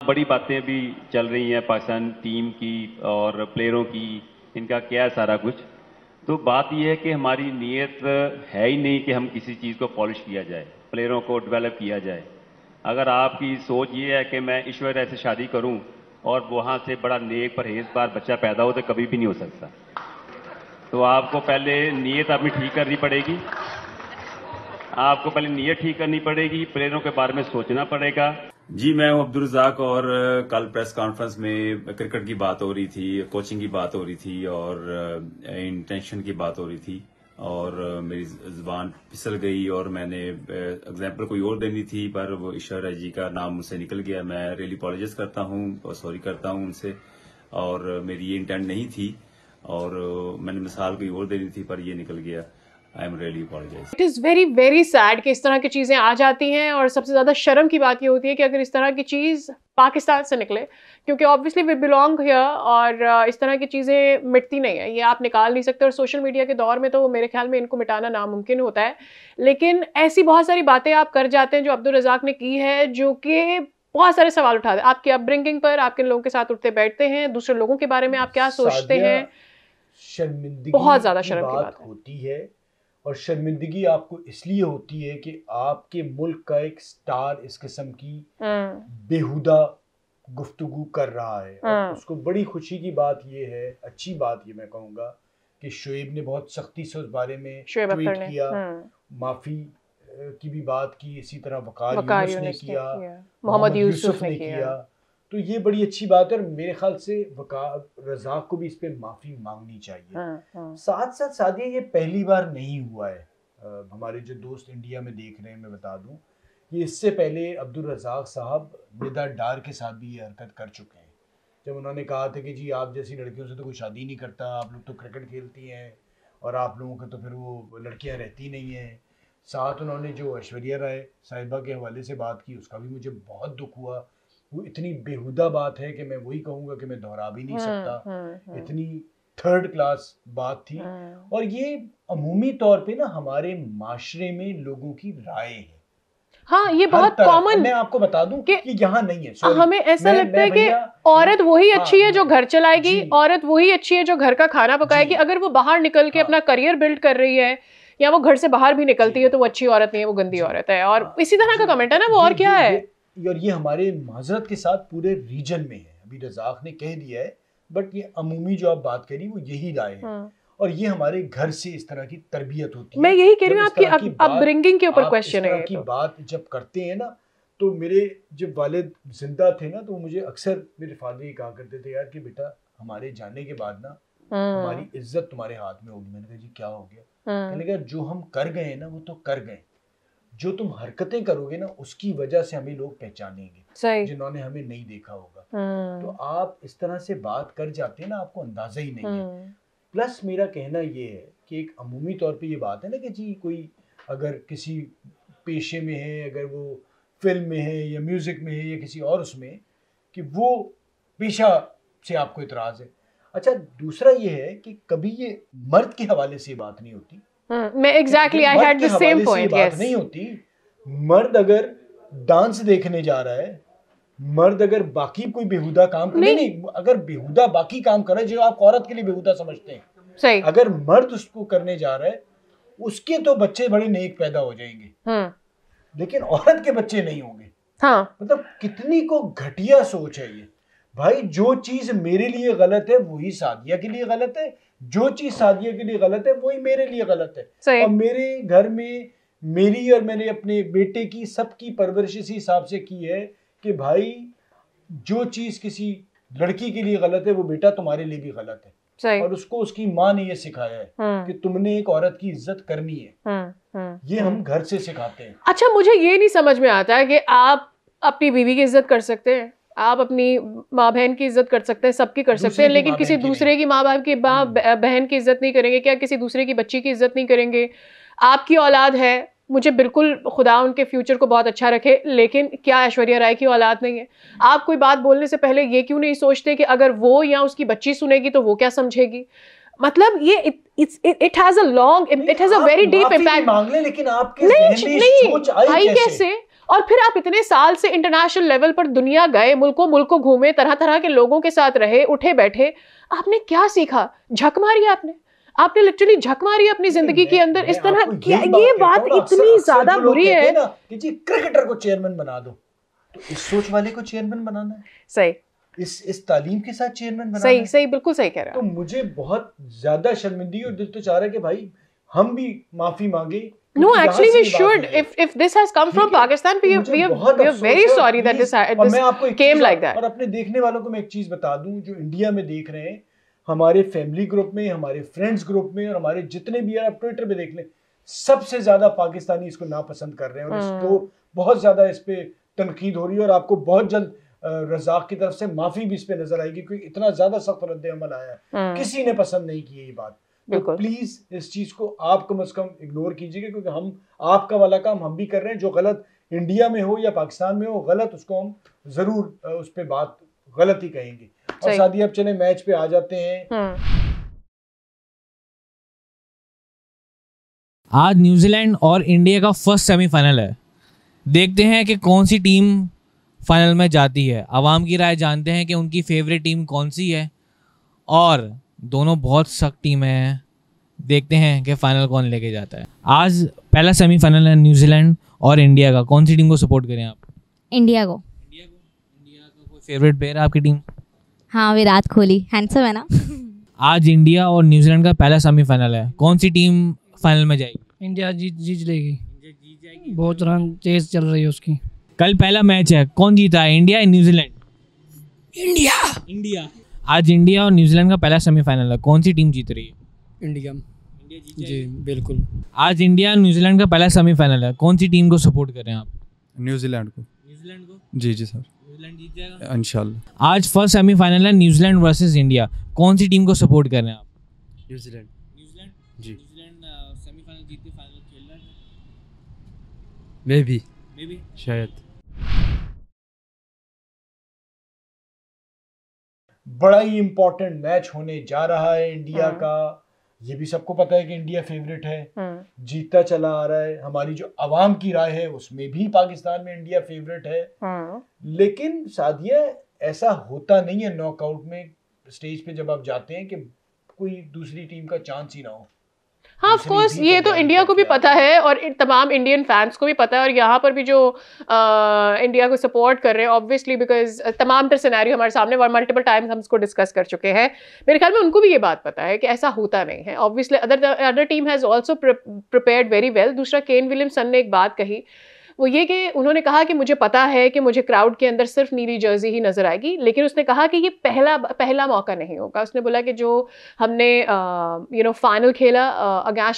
बड़ी बातें भी चल रही हैं पाकिस्तान टीम की और प्लेयरों की, इनका क्या है सारा कुछ। तो बात यह है कि हमारी नीयत है ही नहीं कि हम किसी चीज़ को पॉलिश किया जाए, प्लेयरों को डेवलप किया जाए। अगर आपकी सोच ये है कि मैं ईश्वर से शादी करूं और वहाँ से बड़ा नेक परहेजगार बच्चा पैदा हो, तो कभी भी नहीं हो सकता। तो आपको पहले नीयत अपनी ठीक करनी पड़ेगी, आपको पहले नीयत ठीक करनी पड़ेगी, प्लेयरों के बारे में सोचना पड़ेगा। जी, मैं हूं अब्दुल रज़ाक और कल प्रेस कॉन्फ्रेंस में क्रिकेट की बात हो रही थी, कोचिंग की बात हो रही थी और इंटेंशन की बात हो रही थी और मेरी जुबान फिसल गई और मैंने एग्जाम्पल कोई और देनी थी, पर वो ईश्वर जी का नाम मुझसे निकल गया। मैं रियली अपॉलोजाइज करता हूं और सॉरी करता हूं उनसे, और मेरी ये इंटेंट नहीं थी और मैंने मिसाल कोई और देनी थी, पर ये निकल गया। I am really apologise. It is very very sad कि इस तरह की चीज़ें आ जाती हैं, और सबसे ज़्यादा शर्म की बात ये होती है कि अगर इस तरह की चीज़ पाकिस्तान से निकले, क्योंकि ऑब्वियसली वी बिलोंग हियर, और इस तरह की चीज़ें मिटती नहीं है, ये आप निकाल नहीं सकते। और सोशल मीडिया के दौर में तो मेरे ख्याल में इनको मिटाना नामुमकिन होता है। लेकिन ऐसी बहुत सारी बातें आप कर जाते हैं जो अब्दुल रज़ाक ने की है, जो कि बहुत सारे सवाल उठाते हैं आपकी अपब्रिंगिंग पर, आप किन लोगों के साथ उठते बैठते हैं, दूसरे लोगों के बारे में आप क्या सोचते हैं। शर्मिंदगी बहुत ज़्यादा शर्म की बात होती है, और शर्मिंदगी आपको इसलिए होती है कि आपके मुल्क का एक स्टार इस किस्म की बेहुदा गुफ्तगू कर रहा है। और उसको बड़ी खुशी की बात ये है, अच्छी बात ये मैं कहूँगा, कि शोएब ने बहुत सख्ती से उस बारे में ट्वीट किया, माफ़ी की भी बात की, इसी तरह वकार यूनुस ने किया, मोहम्मद यूसुफ ने किया। तो ये बड़ी अच्छी बात है, और मेरे ख्याल से वकार रज़ाक को भी इस पे माफ़ी मांगनी चाहिए। साथ साथ सादिया, ये पहली बार नहीं हुआ है। हमारे जो दोस्त इंडिया में देख रहे हैं, मैं बता दूं, ये इससे पहले अब्दुल रज़ाक साहब निदा डार के साथ भी ये हरकत कर चुके हैं, जब उन्होंने कहा था कि जी आप जैसी लड़कियों से तो कोई शादी नहीं करता, आप लोग तो क्रिकेट खेलती हैं और आप लोगों का तो फिर वो लड़कियाँ रहती नहीं हैं। साथ उन्होंने जो ऐश्वर्या राय साहिबा के हवाले से बात की, उसका भी मुझे बहुत दुख हुआ। वो इतनी बेहुदा बात है कि मैं वही कहूँगा कि मैं दोहरा भी नहीं सकता। इतनी थर्ड क्लास बात थी, और ये अमूमी तौर पे ना हमारे माशरे में लोगों की राय है। हाँ, ये बहुत कॉमन, मैं आपको बता दूं कि यहाँ नहीं है। हमें ऐसा लगता है कि औरत वही अच्छी है जो घर चलाएगी, औरत वही अच्छी है जो घर का खाना पकाएगी। अगर वो बाहर निकल के अपना करियर बिल्ड कर रही है, या वो घर से बाहर भी निकलती है, तो वो अच्छी औरत नहीं है, वो गंदी औरत है। और इसी तरह का कमेंट है ना वो, और क्या है। और ये हमारे माजरत के साथ पूरे रीजन में है। अभी रज़ाक ने कह दिया है, बट ये अमूमी जो आप बात करी वो यही राय है, और ये हमारे घर से इस तरह की तरबियत होती है। मैं यही कह रही हूँ, आपकी अपब्रिंगिंग के ऊपर क्वेश्चन है। की बात जब करते हैं ना, तो मेरे जब वालिद जिंदा थे ना, तो मुझे अक्सर मेरे फादर ये कहा करते थे, यार कि बेटा हमारे जाने के बाद ना हमारी इज्जत तुम्हारे हाथ में होगी। मैंने कहा जी क्या हो गया? कहने लगा जो हम कर गए ना वो तो कर गए, जो तुम हरकतें करोगे ना उसकी वजह से हमें लोग पहचानेंगे, जिन्होंने हमें नहीं देखा होगा। तो आप इस तरह से बात कर जाते हैं ना, आपको अंदाजा ही नहीं है। प्लस मेरा कहना ये है कि एक अमूमी तौर पे ये बात है ना कि जी कोई अगर किसी पेशे में है, अगर वो फिल्म में है या म्यूजिक में है या किसी और उसमें, कि वो पेशा से आपको इतराज़ है। अच्छा, दूसरा ये है कि कभी ये मर्द के हवाले से बात नहीं होती। मैं exactly I had the same point. बात नहीं होती। मर्द अगर डांस देखने जा रहा है, मर्द अगर बाकी कोई बेहुदा काम कर नहीं, अगर बेहुदा बाकी काम कर रहा है जो आप औरत के लिए बेहुदा समझते हैं, सही, अगर मर्द उसको करने जा रहा है, उसके तो बच्चे बड़े नेक पैदा हो जाएंगे, लेकिन औरत के बच्चे नहीं होंगे। हाँ। मतलब कितनी को घटिया सोच है ये। भाई जो चीज मेरे लिए गलत है वही सादिया के लिए गलत है, जो चीज सादिया के लिए गलत है वही मेरे लिए गलत है। और मेरे घर में मेरी और मैंने अपने बेटे की सबकी परवरिश इसी हिसाब से की है कि भाई जो चीज किसी लड़की के लिए गलत है वो बेटा तुम्हारे लिए भी गलत है। और उसको उसकी माँ ने ये सिखाया है कि तुमने एक औरत की इज्जत करनी है। ये हम घर से सिखाते हैं। अच्छा, मुझे ये नहीं समझ में आता है कि आप अपनी बीवी की इज्जत कर सकते हैं, आप अपनी माँ बहन की इज्जत कर सकते हैं, सबकी कर सकते हैं, लेकिन किसी दूसरे की माँ बाप की बहन की इज्जत नहीं करेंगे क्या? किसी दूसरे की बच्ची की इज्जत नहीं करेंगे? आपकी औलाद है, मुझे बिल्कुल खुदा उनके फ्यूचर को बहुत अच्छा रखे, लेकिन क्या ऐश्वर्या राय की औलाद नहीं है? आप कोई बात बोलने से पहले ये क्यों नहीं सोचते कि अगर वो या उसकी बच्ची सुनेगी तो वो क्या समझेगी? मतलब ये it has a long, it has a very deep impact. मांग ले, लेकिन आपके ज़हन में सोच आई कैसे? और फिर आप इतने साल से इंटरनेशनल लेवल पर दुनिया गए, मुल्कों घूमे, तरह तरह के लोगों के साथ रहे, उठे बैठे, आपने क्या सीखा? झक मारी आपने लिटरली झक मारी अपनी जिंदगी के अंदर इस तरह। ये बात इतनी ज्यादा बुरी है कि जी क्रिकेटर को चेयरमैन बना दो, तो इस सोच वाले को चेयरमैन बनाना है, सही, इस तालीम के साथ चेयरमैन बनाना सही है। सही, बिल्कुल सही कह रहा है। तो मुझे बहुत ज्यादा शर्मिंदगी और दिल तो चाह रहा है कि भाई हम भी माफी मांगे। No, actually we should. If this has come from Pakistan, we are very sorry that this came like that. और अपने देखने वालों को मैं एक चीज बता दूं, जो इंडिया में देख रहे हैं, हमारे फैमिली ग्रुप में, हमारे फ्रेंड्स ग्रुप में और हमारे जितने भी आप ट्विटर पे देख लें, सबसे ज्यादा पाकिस्तानी इसको नापसंद कर रहे हैं और इसको बहुत ज्यादा इस पे तनकीद हो रही है। और आपको बहुत जल्द रज़ाक की तरफ से माफी भी इस पे नजर आएगी, क्योंकि इतना ज्यादा सख्त रद्द-ए-अमल आया है, किसी ने पसंद नहीं की ये बात। तो प्लीज इस चीज को आप कम से कम इग्नोर कीजिएगा, क्योंकि हम आपका वाला काम हम भी कर रहे हैं। जो गलत इंडिया में हो या पाकिस्तान में हो गलत, उसको हम जरूर उस पे बात गलत ही कहेंगे। और साथ ही अब चले मैच पे आ जाते हैं। आज न्यूजीलैंड और इंडिया का फर्स्ट सेमीफाइनल है। देखते हैं कि कौन सी टीम फाइनल में जाती है। आवाम की राय जानते हैं कि उनकी फेवरेट टीम कौन सी है, और दोनों बहुत सख्त टीमें हैं। देखते हैं कि फाइनल कौन लेके जाता है। आज पहला सेमीफाइनल है न्यूजीलैंड और इंडिया का। कौन सी टीम को सपोर्ट करें आप? इंडिया को। इंडिया का कोई फेवरेट प्लेयर है आपकी टीम? हाँ, विराट कोहली, हैंडसम है ना। आज इंडिया और न्यूजीलैंड का पहला सेमीफाइनल है। कौन सी टीम फाइनल में जाएगी? इंडिया जीत लेगी। बहुत रन तेज चल रही है उसकी। कल पहला मैच है, कौन जीता है, इंडिया या न्यूजीलैंड? इंडिया। आज इंडिया और न्यूजीलैंड का पहला सेमीफाइनल है। कौन सी टीम जीत रही है? इंडिया जी बिल्कुल। आज इंडिया और न्यूजीलैंड का पहला सेमीफाइनल है। कौन सी टीम को सपोर्ट करें आप? न्यूजीलैंड को। जी सर, न्यूजीलैंड जीत जाएगा इंशाल्लाह। आज फर्स्ट सेमीफाइनल है न्यूजीलैंड वर्सेस इंडिया। कौन सी टीम को सपोर्ट करें आप? न्यूजीलैंड जी। न्यूजीलैंड सेमीफाइनल जीत के फाइनल खेल रहा है। मे भी शायद। बड़ा ही इंपॉर्टेंट मैच होने जा रहा है इंडिया का। ये भी सबको पता है कि इंडिया फेवरेट है, जीतता चला आ रहा है। हमारी जो अवाम की राय है उसमें भी पाकिस्तान में इंडिया फेवरेट है। लेकिन सादिया, ऐसा होता नहीं है नॉकआउट में स्टेज पे जब आप जाते हैं कि कोई दूसरी टीम का चांस ही ना हो। हाँ, ऑफ कोर्स, ये तो इंडिया को भी पता है और तमाम इंडियन फैंस को भी पता है, और यहाँ पर भी जो इंडिया को सपोर्ट कर रहे हैं ऑब्वियसली, बिकॉज तमाम तर सिनेरियो हमारे सामने और मल्टीपल टाइम्स हम इसको डिस्कस कर चुके हैं। मेरे ख्याल में उनको भी ये बात पता है कि ऐसा होता नहीं है। Obviously other team has also prepared very well. दूसरा, केन विलियमसन ने एक बात कही, वो ये कि उन्होंने कहा कि मुझे पता है कि मुझे क्राउड के अंदर सिर्फ नीली जर्सी ही नजर आएगी, लेकिन उसने कहा कि ये पहला मौका नहीं होगा। उसने बोला कि जो हमने फाइनल खेला अगेंस्ट